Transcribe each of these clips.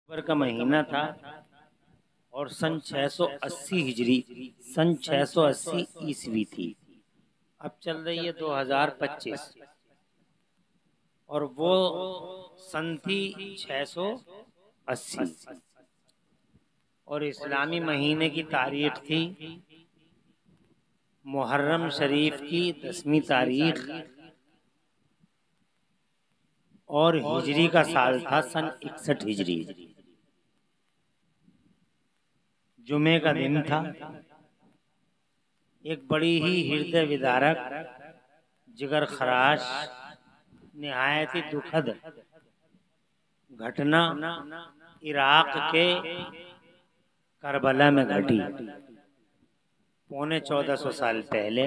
अक्टूबर का महीना था और सन 680 हिजरी, सन 680 ईस्वी थी। अब चल रही है 2025 और वो सन थी 680 और इस्लामी महीने की तारीख थी मुहर्रम शरीफ की 10वीं तारीख और हिजरी का साल था सन 61 हिजरी। जुमे का दिन था। एक बड़ी ही हृदय विदारक, जिगर खराश, निहायत ही दुखद घटना इराक के करबला में घटी। पौने 1400 साल पहले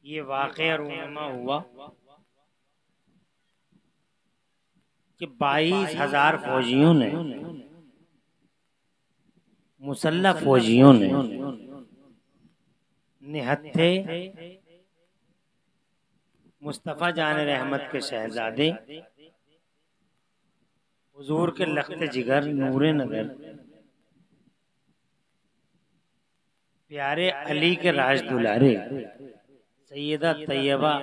ये वाक़या रूनुमा हुआ कि 22,000 फौजियों ने, मुसल्लह फौजियों ने निहत्थे मुस्तफ़ा जान रहमत के शहजादे हुजूर के लख्त जिगर नूरे नगर प्यारे अली के राज दुलारे सैयदा तैयबा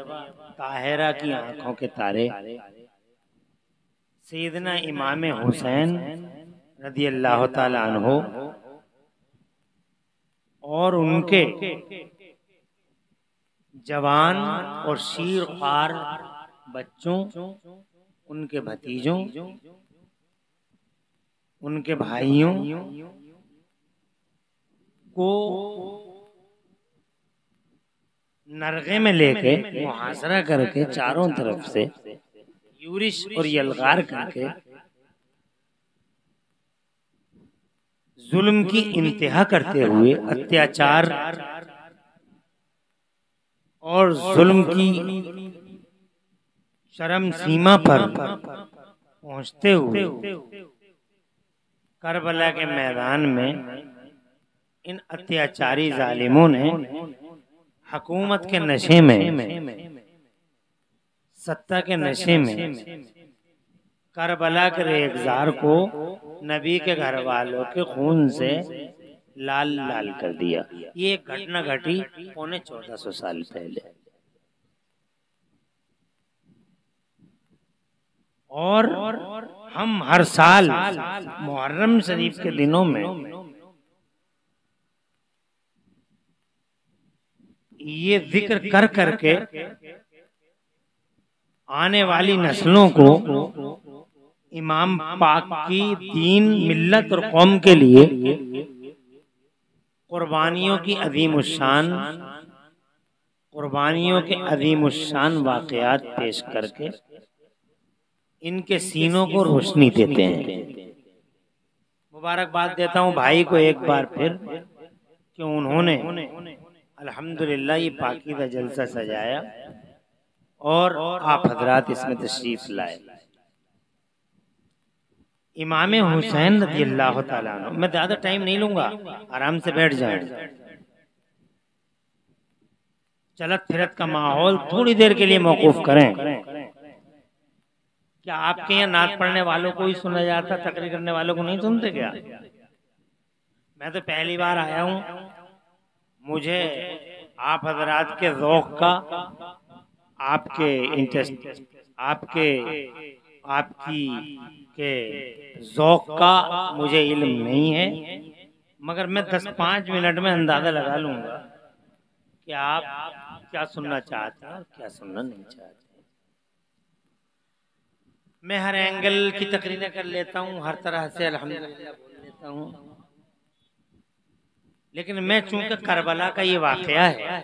ताहिरा की आंखों के तारे सैयदना इमाम हुसैन रज़ी अल्लाह ताला अन्हो और उनके जवान और शीर ख्वार बच्चों, उनके भतीजों, उनके भाइयों को नरगे में लेके मुहासरा करके चारों तरफ से यूरिश और यलगार करके जुल्म की इंतहा करते हुए, अत्याचार और जुल्म की चरम सीमा पर पहुंचते हुए करबला के मैदान में इन अत्याचारी जालिमों ने हुकूमत के नशे में, सत्ता के नशे में करबला के रेगजार को नबी के घर वालों के खून से लाल लाल कर दिया। ये एक घटना घटी पौने 1400 साल पहले और हम हर साल मुहर्रम शरीफ के दिनों में ये जिक्र कर करके आने वाली नस्लों को इमाम पाक की दीन, मिल्लत और कौम के लिए कुर्बानियों की अजीमुश्शान, कुर्बानियों के अजीमुश्शान वाक़यात पेश करके इनके सीनों को रोशनी देते हैं। मुबारकबाद देता हूँ भाई को एक बार फिर कि उन्होंने अल्हम्दुलिल्लाह ये पाकीज़ा जलसा सजाया और आप हजरात इसमें तशरीफ लाए। इमाम हुसैन रज़ी अल्लाह ताला अन्हु, मैं ज्यादा टाइम नहीं लूंगा, आराम से बैठ जाएं। चलत फिरत का माहौल थोड़ी देर के लिए मौकूफ करें। क्या आपके यहाँ नात पढ़ने वालों को ही सुना जाता, तकरीर करने वालों को नहीं सुनते क्या? मैं तो पहली बार आया हूँ। मुझे आप हजरात के ज़ौक़ का, आपके इंटरेस्ट, आपकी के ज़ौक़ का मुझे इल्म नहीं है, मगर मैं 10-5 मिनट में अंदाज़ा लगा लूँगा कि आप क्या सुनना चाहते हैं और क्या सुनना नहीं चाहते। मैं हर एंगल की तकरीरें कर लेता हूँ, हर तरह से अल्हम्दुलिल्लाह बोल लेता हूँ, लेकिन मैं चूंकि करबला का ये वाक़या है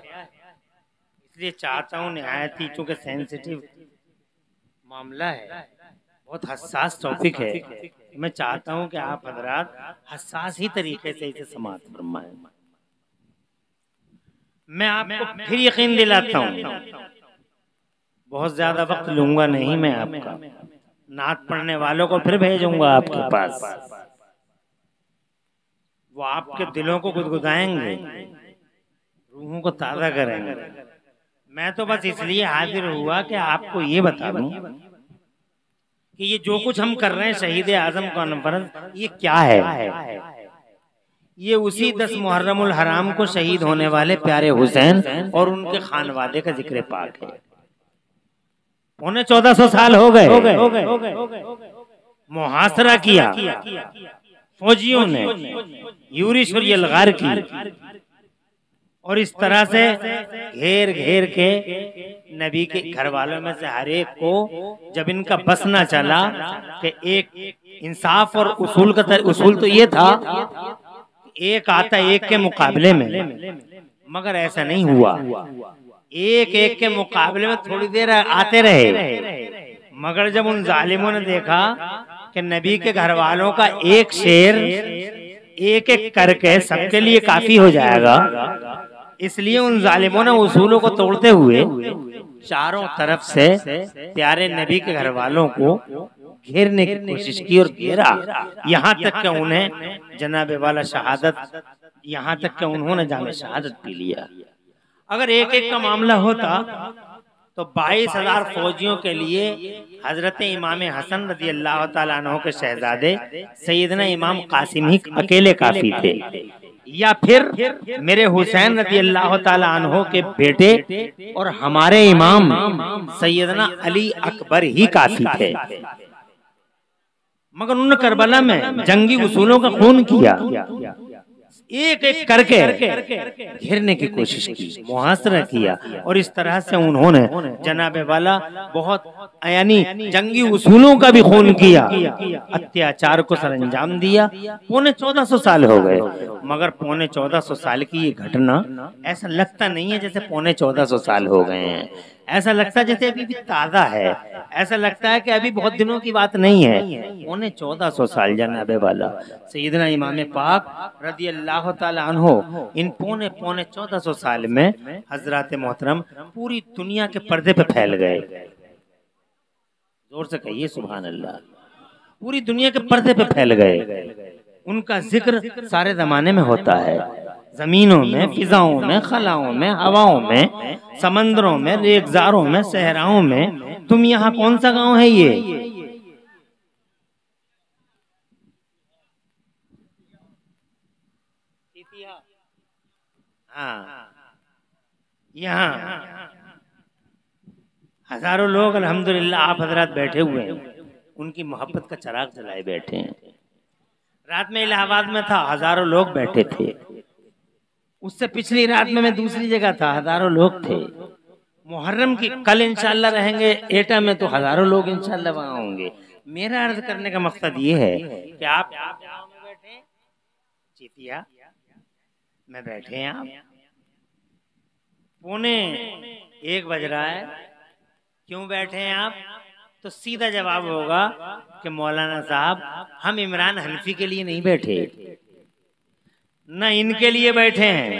इसलिए चाहता हूँ, निहायत ही चूंकि सेंसिटिव मामला है, बहुत हसास टॉपिक है, मैं चाहता हूँ कि आप हजरात हसास ही तरीके से इसे समाअत फरमाएं। मैं आपको फिर यकीन दिलाता हूँ, बहुत ज्यादा वक्त लूंगा नहीं मैं आपका, नात पढ़ने वालों को फिर भेजूंगा आपके पास, वो आपके दिलों को गुदगुदाएंगे, रूहों को ताज़ा करेंगे। मैं तो बस इसलिए हाजिर हुआ कि आपको ये बता दूं कि ये जो कुछ हम कर रहे हैं शहीद आजम कॉन्फ्रेंस, ये क्या है? ये उसी 10 मुहर्रमुल हराम को शहीद होने वाले प्यारे हुसैन और उनके खानवादे का जिक्र पाक है। 1450 साल हो गए, मुहासरा किया फौजियों ने, यूरिश और यलगार की, और इस तरह से घेर घेर के नबी के घर वालों में से हर एक को, जब इनका बस ना चला कि एक इंसाफ और उसूल का उसूल तो ये था एक आता एक के मुकाबले में, मगर ऐसा नहीं हुआ। एक एक के मुकाबले में थोड़ी देर आते रहे, मगर जब उन जालिमों ने देखा कि नबी के घर वालों का एक शेर एक एक करके सबके लिए काफी हो जाएगा, इसलिए उन जालिमों ने उसूलों को तोड़ते हुए चारों तरफ से प्यारे नबी के घर वालों को घेरने की कोशिश की और घेरा, यहाँ तक कि उन्हें जनाबे वाला शहादत, यहाँ तक कि उन्होंने जामे शहादत पी लिया। अगर एक एक का मामला होता तो 22,000 फौजियों के लिए हजरत इमाम हसन रज़ी अल्लाह ताला अन्हु के शहजादे सैयदना इमाम कासिम ही अकेले काफी थे, या फिर मेरे हुसैन रज़ी अल्लाह ताला अन्हु के बेटे और हमारे इमाम सैयदना अली अकबर ही काफी थे। मगर उन्होंने करबला में जंगी उसूलों का खून किया, एक एक करके घेरने की कोशिश की, मुहासरा किया, और इस तरह से उन्होंने जनाबे वाला बहुत यानी जंगी उसूलों का भी खून किया, अत्याचार को सरंजाम दिया। 1450 साल हो गए, मगर 1450 साल की ये घटना ऐसा लगता नहीं है जैसे 1450 साल हो गए हैं, ऐसा लगता है जैसे अभी भी ताजा है, ऐसा लगता है कि अभी बहुत दिनों की बात नहीं है। 1450 साल जनाबे वाला सैयदना इमाम पाक रज़ी अल्लाह ताला अन्हु इन पौने 1400 साल में हजरत मोहतरम पूरी दुनिया के पर्दे पे फैल गए। जोर से कहिए सुभान अल्लाह। पूरी दुनिया के पर्दे पे फैल गए, उनका जिक्र सारे जमाने में होता है, जमीनों में, फिजाओं में, खलाओं में, हवाओं में, समंदरों में, रेगजारों में, सहराओं में। तुम यहाँ कौन सा गांव है ये? हाँ, यहाँ हजारों लोग अल्हम्दुलिल्लाह आप हजरात बैठे हुए हैं, उनकी मोहब्बत का चिराग जलाए बैठे हैं। रात में इलाहाबाद में था, हजारों लोग बैठे थे। उससे पिछली रात में मैं दूसरी जगह था, हजारों लोग थे। मुहर्रम की कल इंशाल्लाह रहेंगे एटा में, तो हजारों लोग इंशाल्लाह वहां होंगे। मेरा अर्ज करने का मकसद ये है कि आप में बैठे, चीतिया में बैठे हैं, आप 1:45 बज रहा है, क्यों बैठे हैं आप? तो सीधा जवाब होगा कि मौलाना साहब हम इमरान हनफी के लिए नहीं बैठे, न इनके लिए बैठे हैं,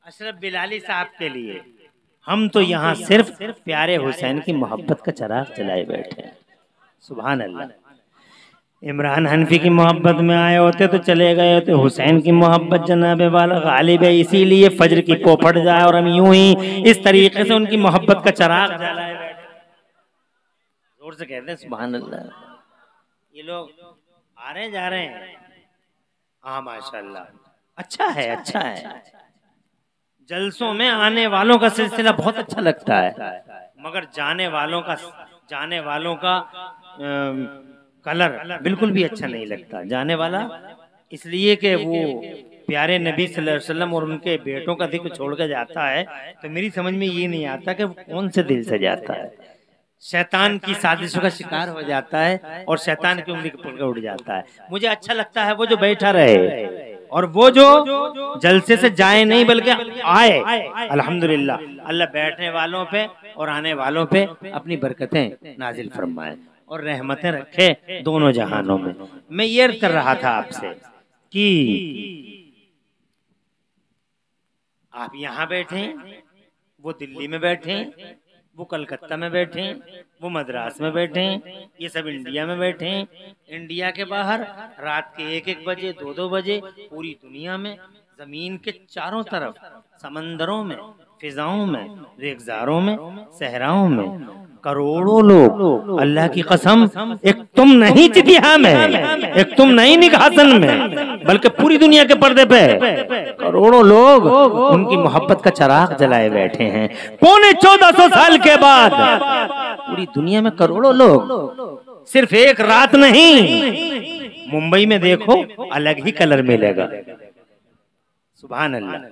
अशरफ बिलाली साहब के लिए। हम तो यहाँ सिर्फ प्यारे हुसैन की मोहब्बत का चिराग जलाए बैठे हैं। सुभान अल्लाह। इमरान हनफी की मोहब्बत में आए होते तो चले गए होते, हुसैन की मोहब्बत जनाबे वाला गालिब है, इसीलिए फजर की पोपट जाए और हम यूं ही इस तरीके से उनकी मोहब्बत का चिराग जलाए बैठे। जोर से कहते हैं सुभान अल्लाह। ये लोग आ रहे जा रहे हैं, हाँ माशाल्लाह, अच्छा है, अच्छा है। जलसों में आने वालों का सिलसिला बहुत अच्छा लगता है, मगर जाने वालों का कलर बिल्कुल भी अच्छा नहीं लगता। जाने वाला इसलिए कि वो प्यारे नबी सल्लल्लाहु अलैहि वसल्लम और उनके बेटों का जिक्र छोड़ कर जाता है, तो मेरी समझ में ये नहीं आता कि वो कौन से दिल से जाता है। शैतान की साजिशों का शिकार हो जाता है और शैतान की उंगली पकड़ उड़ जाता है। मुझे अच्छा लगता है वो जो बैठा रहे और वो जो जलसे से जाए नहीं बल्कि आए। अल्हम्दुलिल्लाह, अल्लाह बैठने वालों पे और आने वालों पे अपनी बरकतें नाजिल फरमाए और रहमतें रखे दोनों जहानों में। मैं ये अर्ज कर रहा था आपसे कि आप यहाँ बैठे, वो दिल्ली में बैठे, वो कलकत्ता में बैठे, वो मद्रास में बैठे, ये सब इंडिया में बैठे। इंडिया के बाहर रात के 1-1 बजे, 2-2 बजे पूरी दुनिया में, जमीन के चारों तरफ, समंदरों में, फिजाओं में, रेगजारों में, सहराओं में करोड़ों लोग, अल्लाह की कसम, एक तुम नहीं चितिया में, एक तुम नहीं निघासन में, बल्कि पूरी दुनिया के पर्दे पे करोड़ों लोग उनकी मोहब्बत का चिराग जलाए बैठे हैं। 1450 साल के बाद पूरी दुनिया में करोड़ों लोग, सिर्फ एक रात नहीं, मुंबई में देखो अलग ही कलर मिलेगा। सुभान अल्लाह।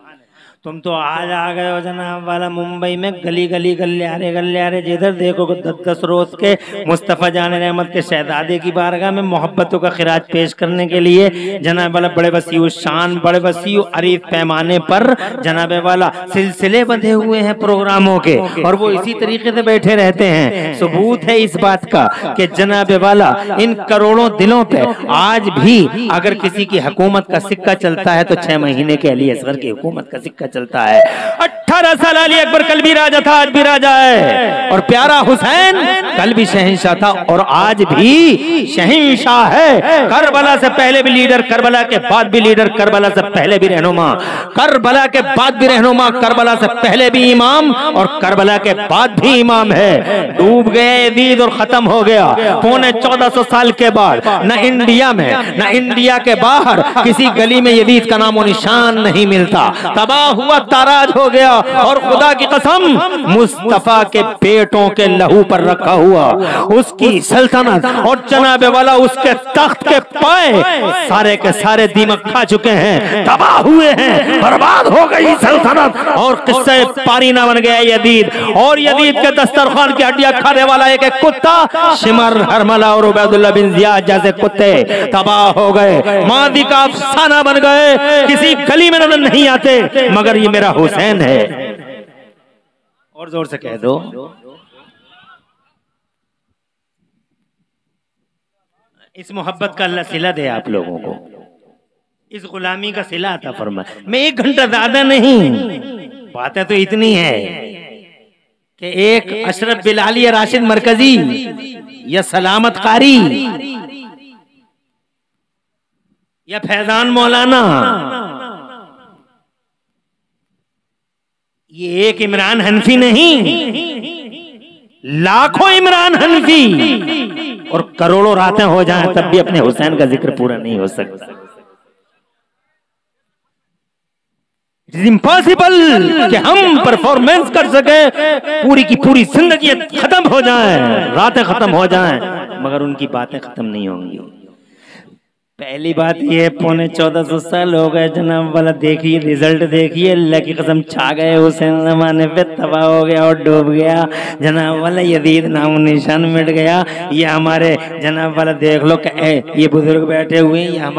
तुम तो आज आ गए हो जनाब वाला मुंबई में, गली गली गलियारे जिधर देखो 10-10 रोज के मुस्तफ़ा जान रहमत के शहजादे की बारगाह में मोहब्बतों का खिराज पेश करने के लिए जनाब वाला बड़े वसीउ शान, बड़े वसीउ अरीफ पैमाने पर जनाब वाला सिलसिले बंधे हुए हैं प्रोग्रामों के, और वो इसी तरीके से बैठे रहते हैं। सबूत है इस बात का कि जनाब वाला इन करोड़ों दिलों पे आज भी अगर किसी की हुकूमत का सिक्का चलता है तो 6 महीने के अली असगर की हुकूमत का सिक्का चलता है। 18 साल अली अकबर कल भी राजा था, आज भी राजा है, और प्यारा हुसैन कल भी शहंशाह था और आज भी शहंशाह है। करबला से पहले भी लीडर, करबला के बाद भी लीडर, करबला से पहले भी रहनुमा, करबला के बाद भी रहनुमा, करबला से पहले भी इमाम और करबला के बाद भी इमाम है। डूब गए यजीद और खत्म हो गया। 1450 साल के बाद न इंडिया में न इंडिया के बाहर किसी गली में यजीद का नामो निशान नहीं मिलता। तबाह हुआ, ताराज हो गया, और खुदा की कसम मुस्तफा के पेटों के लहू पर रखा हुआ उसकी सल्तनत और जनाब वाला उसके तख्त के पाए सारे के सारे दीमक खा चुके हैं, तबाह हुए हैं, बर्बाद हो गई सल्तनत, और किस्से पारीना बन गया यजीद। और यजीद के दस्तरखान की हड्डियां खाने वाला एक कुत्ता शिमर, हरमला और उबैदुल्लाह बिन जियाद जैसे कुत्ते तबाह हो गए, मादी का अफसाना बन गए, किसी गली में नजर नहीं आते, मगर ये मेरा हुसैन है। और जोर से कह दो। इस मोहब्बत का अल्लाह सिला दे आप लोगों को, इस गुलामी का सिला अता फरमाए। मैं 1 घंटा ज्यादा नहीं, बातें तो इतनी है कि एक अशरफ बिलाली या राशिद मरकजी या सलामत कारी या फैजान मौलाना, ये एक इमरान हनफी नहीं, लाखों इमरान हनफी और करोड़ों रातें हो जाएं तब भी अपने हुसैन का जिक्र पूरा नहीं हो सकता। इट इज इम्पॉसिबल कि हम परफॉर्मेंस कर सके, पूरी की पूरी जिंदगी खत्म हो जाए, रातें खत्म हो जाएं, मगर उनकी बातें खत्म नहीं होंगी। पहली बात ये 1450 साल हो गए जनाब वाला, देखिए रिजल्ट देखिए, अल्लाह की कसम छा गए हुसैन जमाने पे, तबाह हो गया और डूब गया जनाब वाला, यजीद नाम निशान मिट गया। ये हमारे जनाब वाला देख लो, ये बुजुर्ग बैठे हुए हैं, ये हमारे